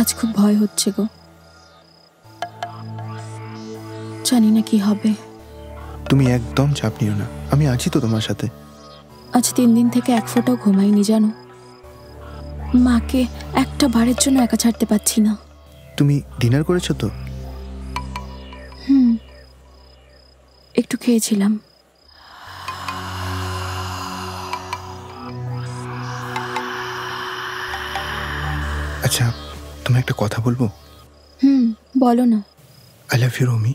আজ খুব ভয় হচ্ছে গো, জানি না কি হবে। তুমি একদম চাপ নিও না, আমি আছি তো তোমার সাথে। আজ 3 দিন থেকে এক ফোঁটাও ঘুমাইনি জানো। মাকে একটা বারের জন্য একা ছাড়তে পারছি না। তুমি ডিনার করেছো তো? একটু খেয়েছিলাম। আচ্ছা, তুমি একটা কথা বলবো? বলো না। I love you Romi.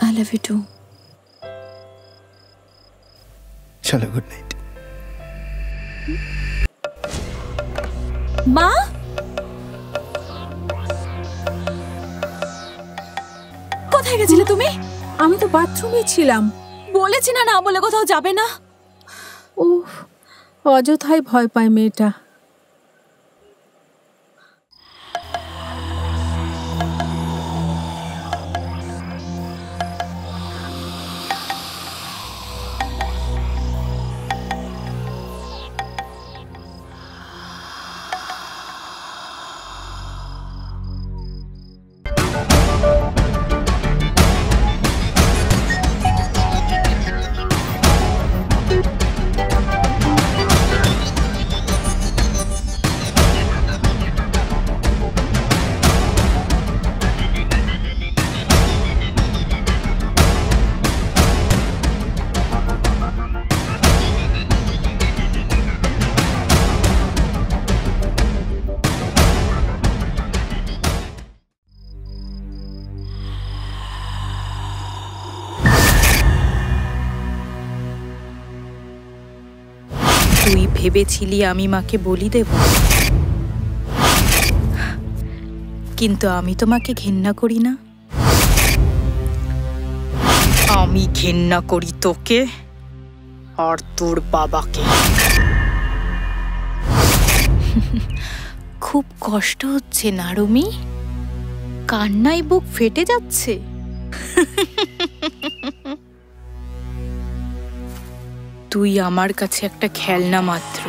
I love you too. চলো, গুড নাইট। মা, কোথায় গেছিলে তুমি? আমি তো বাথরুমে ছিলাম। বলেছি না, না বলে কোথাও যাবে না। উফ, অযথাই ভয় পায় মেয়েটা। তুই ভেবেছিলি আমি মাকে বলি দেব, কিন্তু আমি তোমাকে ঘেন্না করি না। আমি ঘেন্না করি তোকে আর তোর বাবাকে। খুব কষ্ট হচ্ছে না রুমি? কান্নায় বুক ফেটে যাচ্ছে? তুই আমার কাছে একটা খেলনা মাত্র।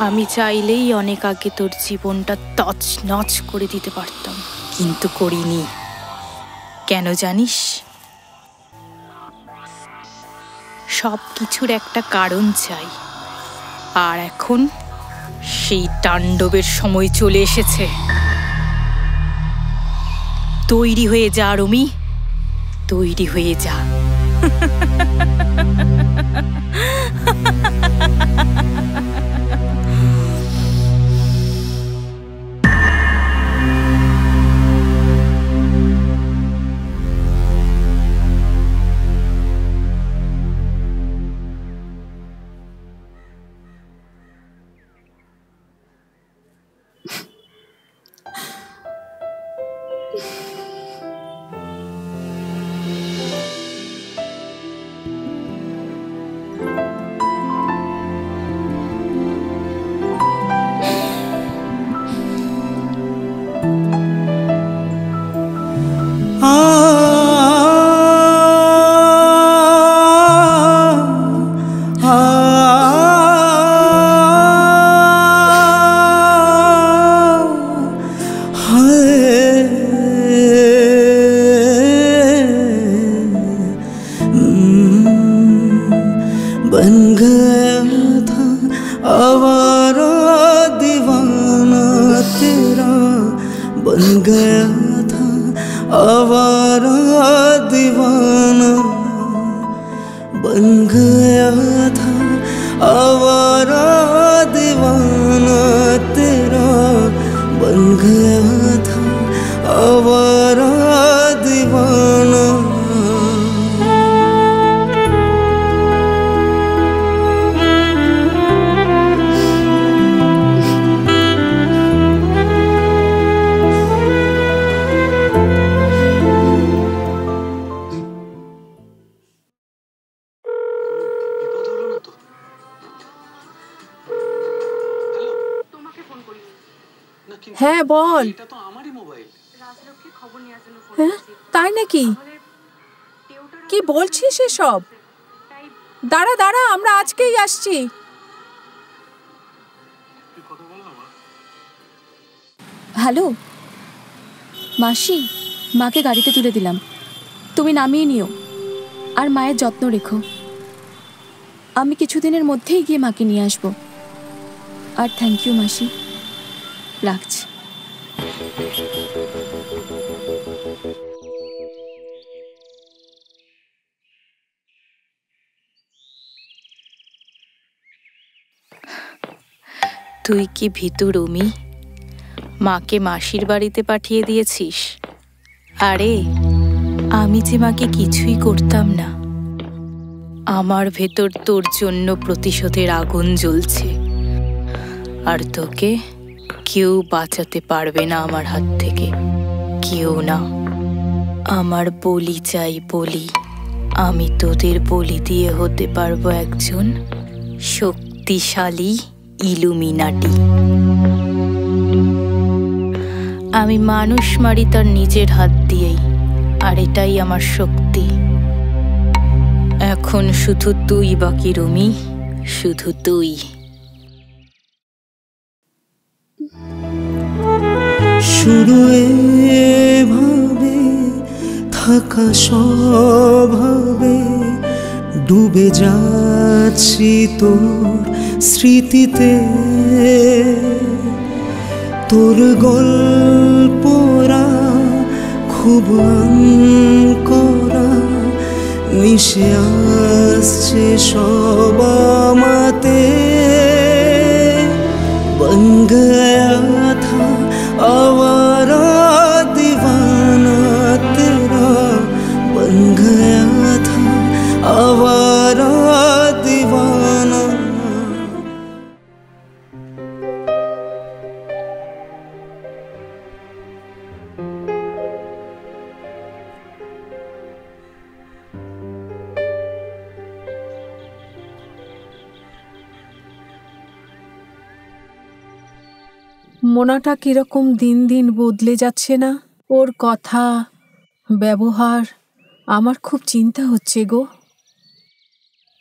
আমি চাইলেই অনেক আগে তোর জীবনটা তছনছ করে দিতে পারতাম, কিন্তু করিনি। কেন জানিস? সব কিছুর একটা কারণ চাই, আর এখন সেই তাণ্ডবের সময় চলে এসেছে। তৈরি হয়ে যা রুমি, তৈরি হয়ে যা। बन गया था आवारा दीवाना तेरा, बन गया था आवारा दीवाना, बन गया था आवारा दीवाना तेरा, बन गया था आवारा दीवाना। হ্যাঁ বল। হ্যাঁ তাই নাকি? কি বলছিস এসব? দাঁড়া দাঁড়া, আমরা আজকেই আসছি। হ্যালো মাসি, মাকে গাড়িতে তুলে দিলাম, তুমি নামিয়ে নিও আর মায়ের যত্ন রেখো। আমি কিছুদিনের মধ্যেই গিয়ে মাকে নিয়ে আসবো। আর থ্যাংক ইউ মাসি, রাখছি। তুই কি ভীতু রুমি? মাকে মাসির বাড়িতে পাঠিয়ে দিয়েছিস। আরে আমি যে মাকে কিছুই করতাম না। আমার ভেতর তোর জন্য প্রতিশোধের আগুন জ্বলছে, আর তোকে কেউ বাঁচাতে পারবে না আমার হাত থেকে, কেউ না। আমার বলি চাই, বলি। আমি তোদের বলি দিয়ে হতে পারবো একজন শক্তিশালী ইলুমিনাটি। আমি মানুষ মারি তার নিজের হাত দিয়েই, আর এটাই আমার শক্তি। এখন শুধু তুই বাকি রুমি, শুধু তুই। শুরু এভাবে থাকা স্বভাবে ডুবে যাচ্ছি তোর স্মৃতিতে। তোর গল্পরা খুব করা মিশে আসছে সব আমাতে। বন গয়া থা আওয়ারা দিওয়ানা তেরা, বন গয়া থা আওয়ারা দিওয়ানা। মোনাটা কিরকম দিন দিন বদলে যাচ্ছে না? ওর কথা, ব্যবহার, আমার খুব চিন্তা হচ্ছে গো।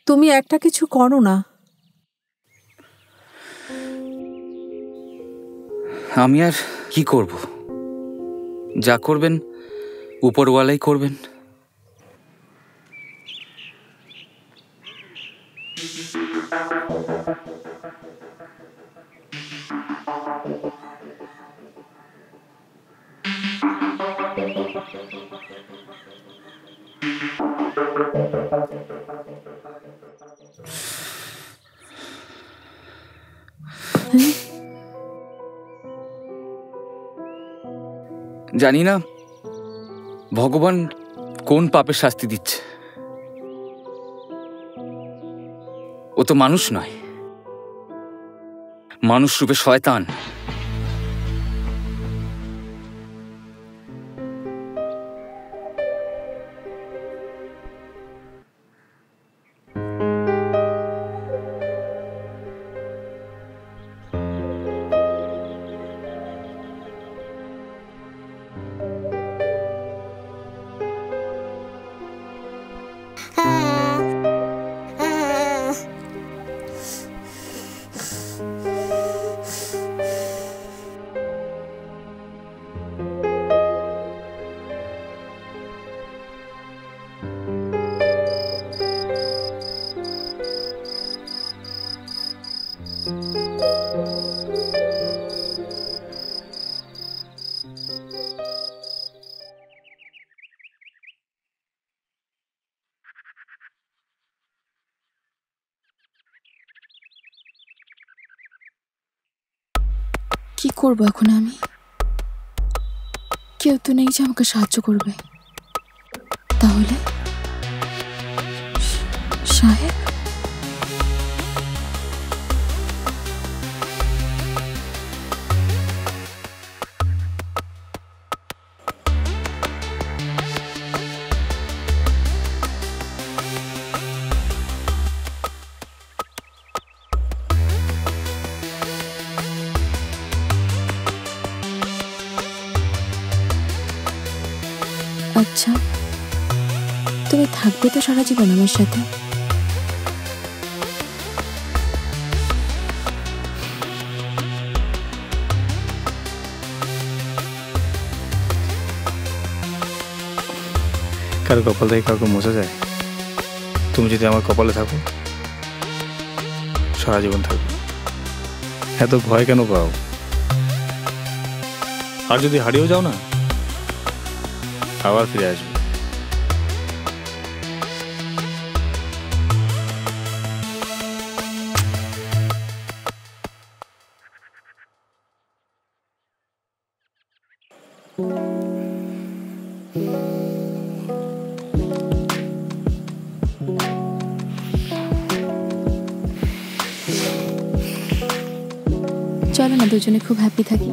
তুমি একটা কিছু করো না। আমি আর কি করব? যা করবেন উপরওয়ালাই করবেন। জানি না ভগবান কোন পাপের শাস্তি দিচ্ছে। ও তো মানুষ নয়, মানুষ রূপে শয়তান। কি করবো এখন আমি? কেউ তো নেই যে আমাকে সাহায্য করবে। তাহলে সাহেব? আচ্ছা, তুমি থাকবে তো সারা জীবন আমার সাথে? কারো কপাল থেকে কাউকে মোছা যায়? তুমি যদি আমার কপালে থাকো সারা জীবন থাকবে। এত ভয় কেন পাও? আর যদি হারিয়েও যাও না, আবার ফিরে আসবে। চলো না দুজনে খুব হ্যাপি থাকি।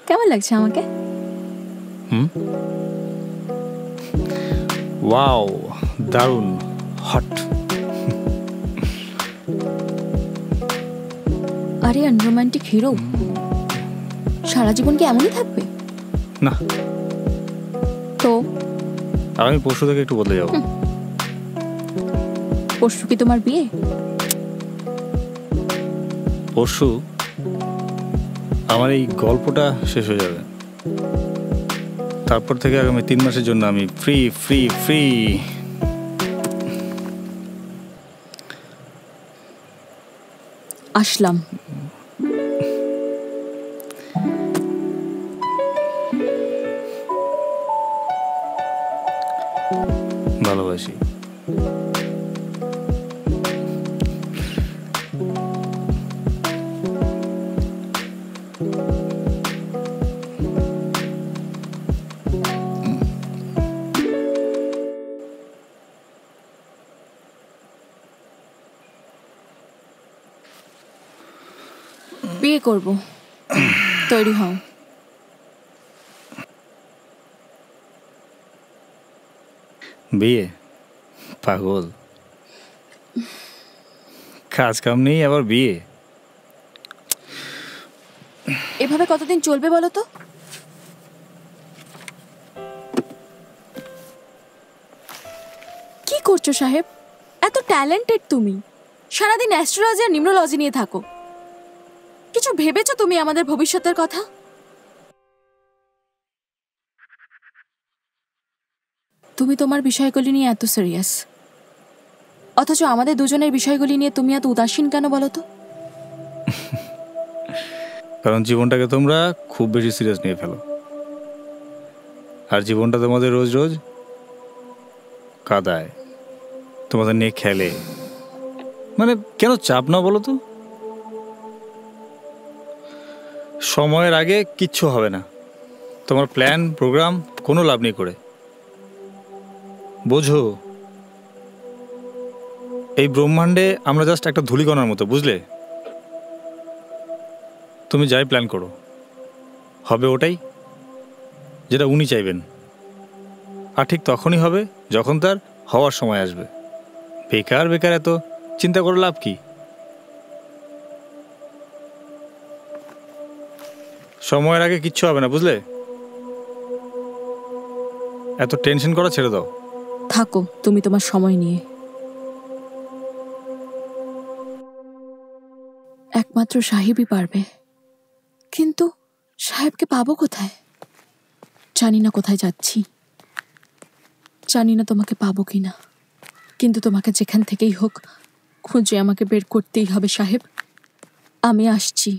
কেমন লাগছে আমাকে? ওয়াও, দারুণ হট। আরে আনরোম্যান্টিক হিরো সারা জীবন কি এমনই থাকবে? না, তো আমি পরশু থেকে একটু বদলে যাবো। পরশু কি তোমার বিয়ে? পরশু আমার এই গল্পটা শেষ হয়ে যাবে। তারপর থেকে আগামী 3 মাসের জন্য আমি ফ্রি ফ্রি ফ্রি। আসলাম। ভালোবাসি। বিয়ে করব, তৈরি হও। বিয়ে? পাগল, কাজ কাম নেই আবার বিয়ে? এভাবে কতদিন চলবে বলো তো? কি করছো সাহেব? এত ট্যালেন্টেড তুমি, সারাদিন অ্যাস্ট্রোলজি আর নিউমোলজি নিয়ে থাকো। কিছু ভেবেছো তুমি আমাদের ভবিষ্যতের কথা? তুমি তোমার বিষয়গুলি নিয়ে এত সিরিয়াস, অথচ আমাদের দুজনের বিষয়গুলি নিয়ে তুমি এত উদাসীন কেন বলো তো? কারণ জীবনটাকে তোমরা খুব বেশি সিরিয়াস নিয়ে ফেলো, আর জীবনটা তোমাদের রোজ রোজ কাদায়, তোমাদের নিয়ে খেলে। মানে কেন চাপ না বলো তো? সময়ের আগে কিচ্ছু হবে না, তোমার প্ল্যান প্রোগ্রাম কোনো লাভ নেই করে। বোঝো, এই ব্রহ্মাণ্ডে আমরা জাস্ট একটা ধূলিকণার মতো, বুঝলে? তুমি যাই প্ল্যান করো, হবে ওটাই যেটা উনি চাইবেন, আর ঠিক তখনই হবে যখন তার হওয়ার সময় আসবে। বেকার বেকার এত চিন্তা করে লাভ কি? সময়ের আগে কিচ্ছু হবে না, বুঝলে? এত টেনশন করা ছেড়ে দাও। থাকো তুমি তোমার সময় নিয়ে। একমাত্র সাহেবই পারবে, কিন্তু সাহেবকে পাবো কোথায়? জানি না কোথায় যাচ্ছি, জানি না তোমাকে পাবো কিনা, কিন্তু তোমাকে যেখান থেকেই হোক খুঁজে আমাকে বের করতেই হবে সাহেব। আমি আসছি।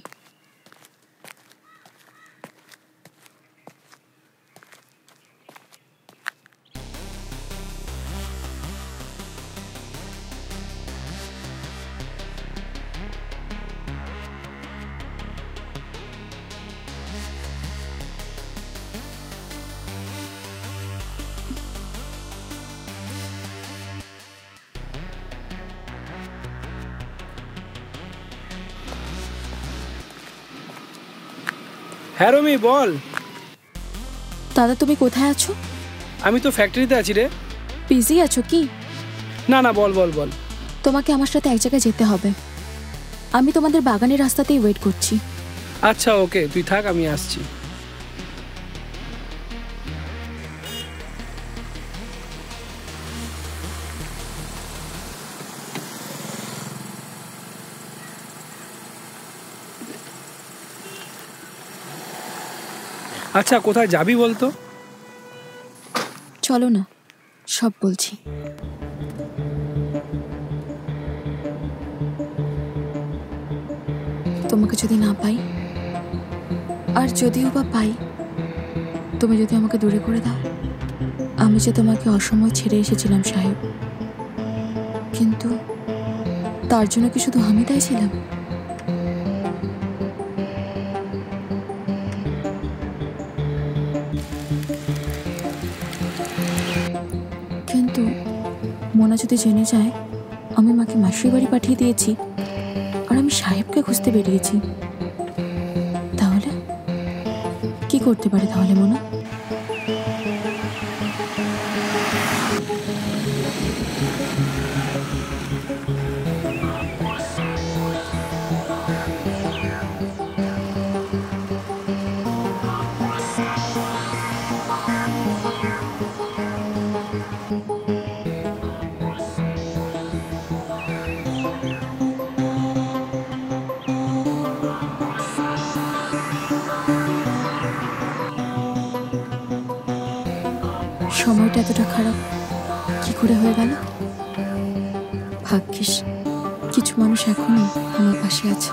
হ্যাঁ রমি, বল। দাদা তুমি কোথায় আছো? আমি তো ফ্যাক্টরিতে আছি রে। বিজি আছো কি? না না, বল বল বল। তোমাকে আমার সাথে এক জায়গায় যেতে হবে। আমি তোমাদের বাগানের রাস্তাতেই ওয়েট করছি। আচ্ছা ওকে, তুই থাক, আমি আসছি। আচ্ছা কোথায় যাবি বলতো? চলো না, সব বলছি। তোমাকে যদি না পাই, আর যদিও বা পাই, তুমি যদি আমাকে দূরে করে দাও। আমি যে তোমাকে অসময় ছেড়ে এসেছিলাম সাহেব, কিন্তু তার জন্য কি শুধু আমি দায়ী ছিলাম? কিন্তু মোনা যদি জেনে যায় আমি মাকে মাসির বাড়ি পাঠিয়ে দিয়েছি আর আমি সাহেবকে খুঁজতে বেরিয়েছি, তাহলে কি করতে পারে তাহলে মোনা? সময়টা এতটা খারাপ কি করে হয়ে গেল? ভাগ্যিস কিছু মানুষ এখনো আমার পাশে আছে।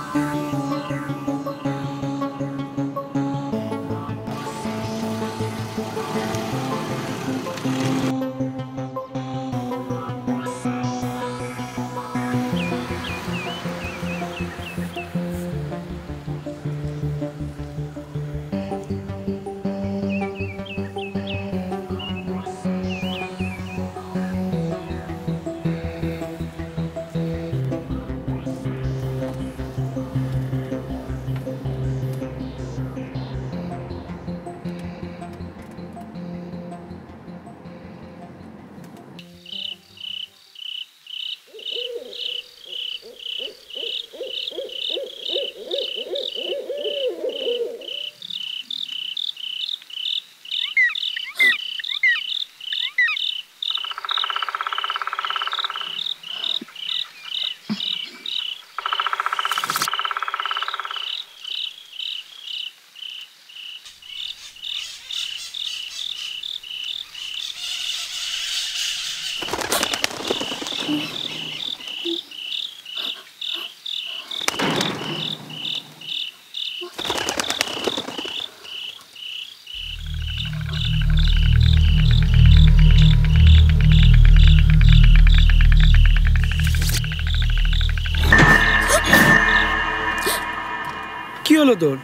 কি হলো তোর?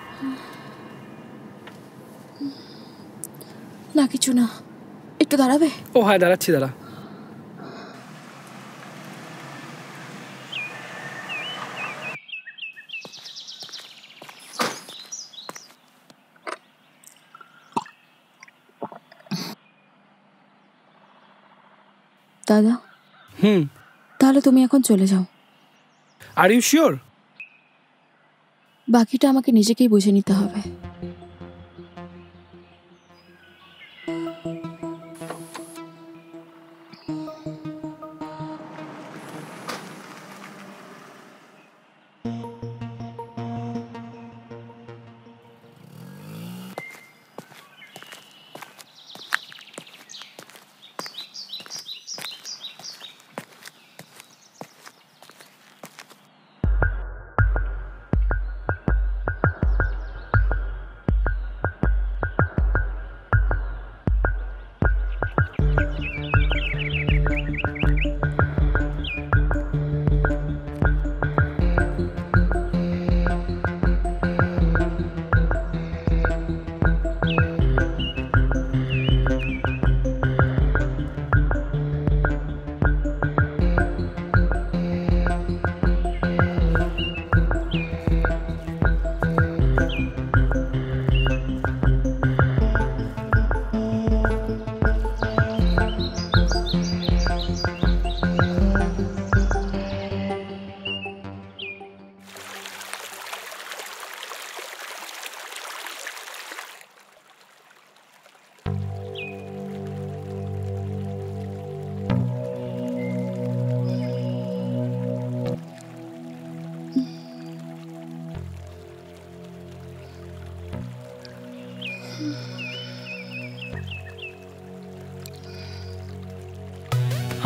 না কিছু না, একটু দাঁড়াবে? ও হ্যাঁ দাঁড়াচ্ছি, দাঁড়া। দাদা তাহলে তুমি এখন চলে যাও। Are you sure? বাকিটা আমাকে নিজেকেই বুঝে নিতে হবে।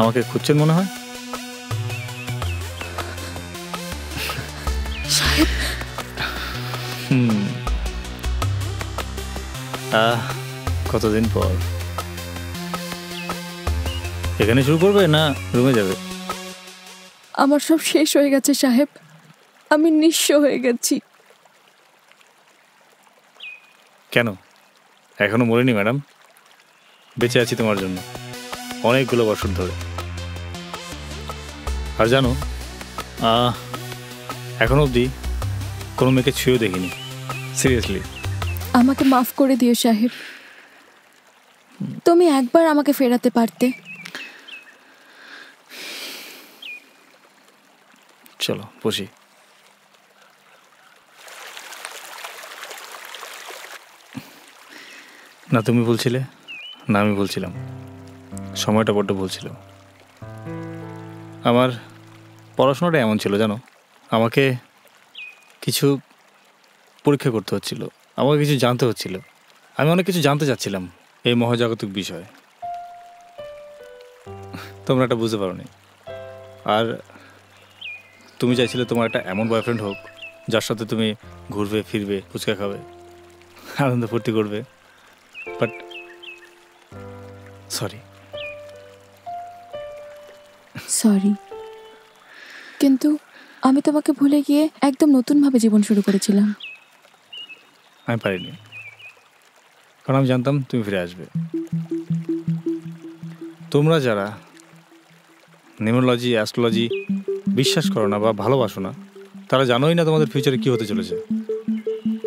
আমাকে খুঁজছেন মনে হয়। সাহেব, কতদিন পর। এখানে শুরু করবে না রুমে যাবে? আমার সব শেষ হয়ে গেছে সাহেব, আমি নিঃস্ব হয়ে গেছি। কেন, এখনো মরিনি ম্যাডাম, বেঁচে আছি তোমার জন্য অনেকগুলো বছর ধরে। আর জানো, এখন অবধি কোনো মেয়েকে ছুঁয়েও দেখিনি, সিরিয়াসলি। আমাকে মাফ করে দিও সাহেব, তুমি একবার আমাকে ফেরাতে পারতে। চলো বসি। না তুমি বলছিলে, না আমি বলছিলাম, সময়টা বড্ড বলছিল। আমার পড়াশোনাটা এমন ছিল জানো, আমাকে কিছু পরীক্ষা করতে হচ্ছিল, আমাকে কিছু জানতে হচ্ছিল। আমি অনেক কিছু জানতে চাচ্ছিলাম এই মহাজাগতিক বিষয়ে, তোমরা এটা বুঝতে পারোনি। আর তুমি চাইছিলে তোমার একটা এমন বয়ফ্রেন্ড হোক যার সাথে তুমি ঘুরবে ফিরবে, ফুচকা খাবে, আনন্দ ফুর্তি করবে। বাট সরি, কিন্তু আমি তোমাকে ভুলে গিয়ে একদম নতুনভাবে জীবন শুরু করেছিলাম। আমি পারিনি, কারণ আমি জানতাম তুমি ফিরে আসবে। তোমরা যারা নিউমোলজি, অ্যাস্ট্রোলজি বিশ্বাস করো না বা ভালোবাসো না, তারা জানোই না তোমাদের ফিউচারে কী হতে চলেছে।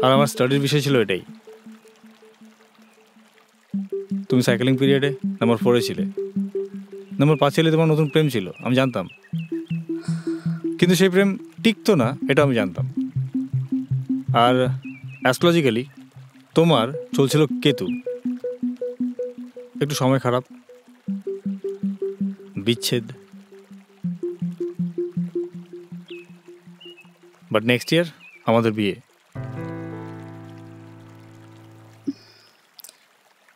আর আমার স্টাডির বিষয় ছিল এটাই। তুমি সাইকেলিং পিরিয়ডে নাম্বার 4-এ ছিলে, নাম্বার 5 এলে তোমার নতুন প্রেম ছিল, আমি জানতাম। কিন্তু সেই প্রেম টিকতো না, এটা আমি জানতাম। আর অ্যাস্ট্রোলজিক্যালি তোমার চলছিল কেতু, একটু সময় খারাপ, বিচ্ছেদ। বাট নেক্সট ইয়ার আমাদের বিয়ে।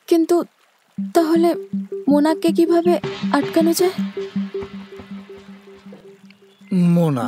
কিন্তু তাহলে মোনাকে কিভাবে আটকানো যায়? মোনা